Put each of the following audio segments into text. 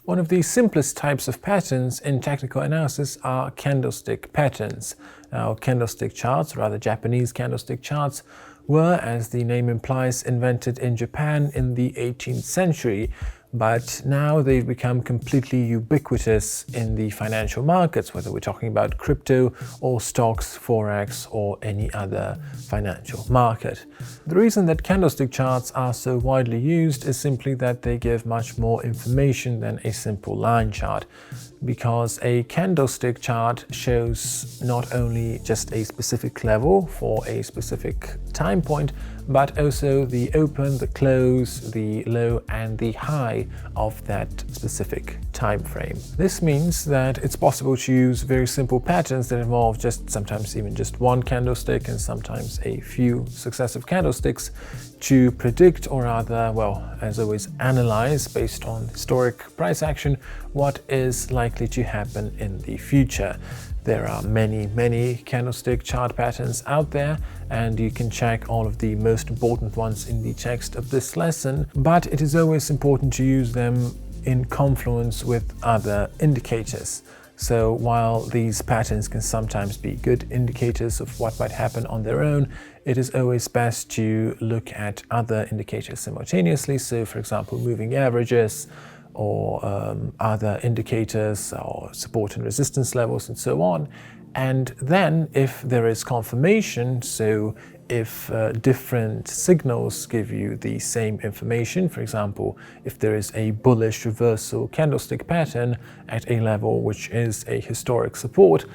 One of the simplest types of patterns in technical analysis are candlestick patterns. Now, candlestick charts, or rather Japanese candlestick charts, were, as the name implies, invented in Japan in the 18th century, but now they've become completely ubiquitous in the financial markets, whether we're talking about crypto or stocks, forex, or any other financial market. The reason that candlestick charts are so widely used is simply that they give much more information than a simple line chart, because a candlestick chart shows not only just a specific level for a specific time point, but also the open, the close, the low, and the high of that specific time frame. This means that it's possible to use very simple patterns that involve sometimes even just one candlestick and sometimes a few successive candlesticks to predict, or rather, well, as always, analyze based on historic price action what is likely to happen in the future. There are many candlestick chart patterns out there, and you can check all of the most important ones in the text of this lesson, but it is always important to use them in confluence with other indicators. So while these patterns can sometimes be good indicators of what might happen on their own, it is always best to look at other indicators simultaneously. So, for example, moving averages, or other indicators, or support and resistance levels, and so on. And then, if there is confirmation, so if different signals give you the same information, for example, if there is a bullish reversal candlestick pattern at a level which is a historic support,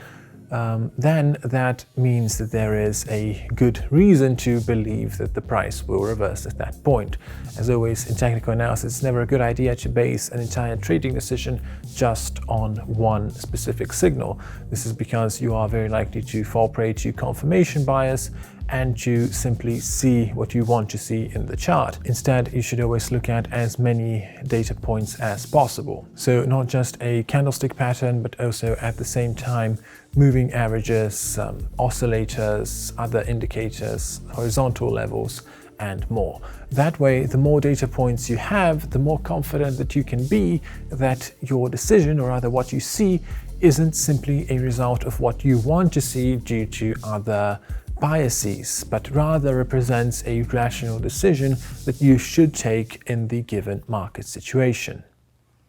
then that means that there is a good reason to believe that the price will reverse at that point. As always, in technical analysis, it's never a good idea to base an entire trading decision just on one specific signal. This is because you are very likely to fall prey to confirmation bias and to simply see what you want to see in the chart. Instead, you should always look at as many data points as possible. So not just a candlestick pattern, but also at the same time moving averages, oscillators, other indicators, horizontal levels, and more. That way, the more data points you have, the more confident that you can be that your decision, or rather what you see, isn't simply a result of what you want to see due to other biases, but rather represents a rational decision that you should take in the given market situation.